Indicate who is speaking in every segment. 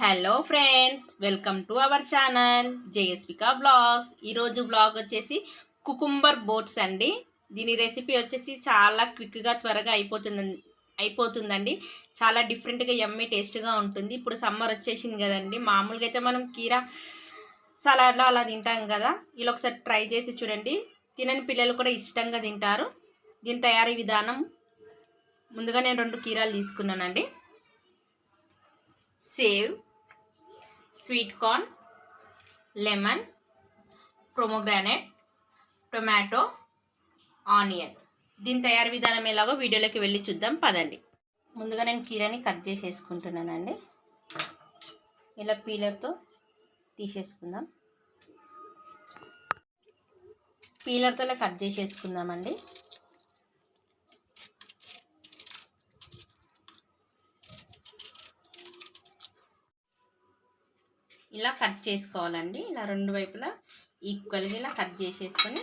Speaker 1: Hello friends, welcome to our channel జేఎస్వికా blogs. ఈరోజు blog వచ్చేసి కుకుంబర్ బోట్స్ అండి. దీని రెసిపీ వచ్చేసి చాలా క్విక్గా త్వరగా అయిపోతుందండి. చాలా డిఫరెంట్గా యమ్మీ టేస్ట్గా ఉంటుంది. ఇప్పుడు సమ్మర్ వచ్చేసింది కదండి. మామూలుగా అయితే మనం కీరా సలాడ్లో అలా తింటాం కదా. ఇలా ఒకసారి ట్రై చేసి చూడండి. తినని పిల్లలు కూడా ఇష్టంగా తింటారు. దీని తయారీ విధానం, ముందుగా నేను 2 కీరాలు తీసుకున్నానండి. Save, sweet corn, lemon, pomegranate, tomato, onion. దీని తయారీ విధానం ఎలాగో వీడియోలోకి వెళ్ళి చూద్దాం పదండి. ముందుగా నేను కీరాని కట్ చేసేసుకుంటున్నానండి. ఇలా పీలర్తో తీసేసుకుందాం. పీలర్తో ఇలా కట్ చేసేసుకుందామండి. ఇలా కట్ చేసుకోవాలండి. ఇలా 2 వైపులా ఈక్వల్గా ఇలా కట్ చేసేసుకొని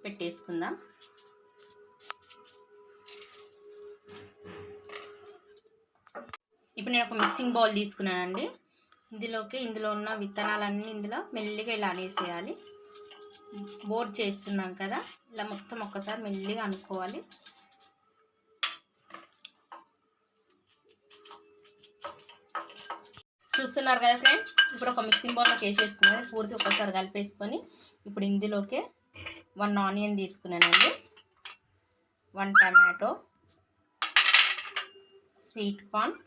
Speaker 1: పెట్టేసుకుందాం. ఇప్పుడు నేను ఒక మిక్సింగ్ బౌల్ తీసుకున్నానండి. ఇందులో ఉన్న విత్తనాలన్నీ ఇందులో మెల్లిగా ఇలా అనేసేయాలి. బోట్ చేస్తున్నాం కదా, ఇలా మొత్తం ఒక్కసారి మెల్లిగా అనుకోవాలి. చూస్తున్నారు కదా ఫ్రెండ్స్, ఇప్పుడు ఒక మిక్సింగ్ బౌల్లోకి వేసేసుకున్నాను. పూర్తి ఒక్కసారి కలిపేసుకొని ఇప్పుడు ఇందులోకి 1 ఆనియన్ తీసుకున్నానండి, 1 టమాటో, స్వీట్ కార్న్,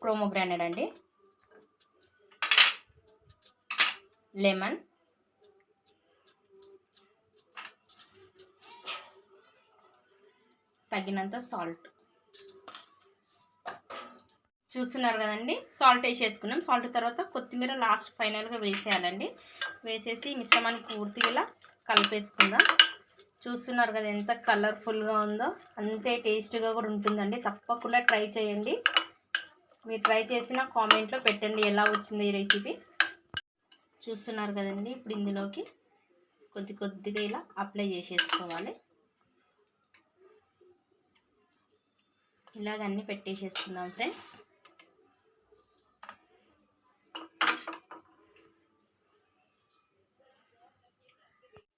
Speaker 1: ప్రోమోగ్రానేట్ అండి, లెమన్, తగినంత సాల్ట్. చూస్తున్నారు కదండి, సాల్ట్ వేసేసుకున్నాం. సాల్ట్ తర్వాత కొత్తిమీర లాస్ట్ ఫైనల్గా వేసేయాలండి. వేసేసి మిశ్రమాన్ని పూర్తిగా ఇలా కలిపేసుకుందాం. చూస్తున్నారు కదా ఎంత కలర్ఫుల్గా ఉందో, అంతే టేస్ట్గా కూడా ఉంటుందండి. తప్పకుండా ట్రై చేయండి. మీరు ట్రై చేసిన కామెంట్లో పెట్టండి ఎలా వచ్చింది ఈ రెసిపీ. చూస్తున్నారు కదండి, ఇప్పుడు ఇందులోకి కొద్దిగా ఇలా అప్లై చేసేసుకోవాలి. ఇలాగన్నీ పెట్టేసేసుకుందాం ఫ్రెండ్స్.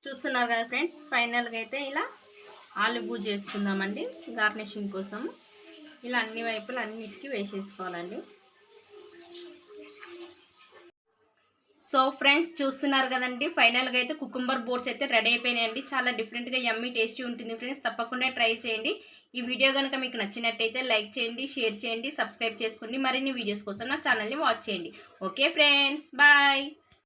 Speaker 1: చూస్తున్నారు కదా ఫ్రెండ్స్, ఫైనల్గా అయితే ఇలా ఆలు బూజ్ చేసుకుందామండి గార్నిషింగ్ కోసం. ఇలా అన్ని వైపులు అన్నిటికీ వేసేసుకోవాలండి. సో ఫ్రెండ్స్, చూస్తున్నారు కదండి, ఫైనల్గా అయితే కుకుంబర్ బోట్స్ అయితే రెడీ అయిపోయినాయండి. చాలా డిఫరెంట్గా యమ్మీ టేస్టీ ఉంటుంది ఫ్రెండ్స్. తప్పకుండా ట్రై చేయండి. ఈ వీడియో కనుక మీకు నచ్చినట్టయితే లైక్ చేయండి, షేర్ చేయండి, సబ్స్క్రైబ్ చేసుకోండి. మరిన్ని వీడియోస్ కోసం నా ఛానల్ని వాచ్ చేయండి. Okay friends, bye.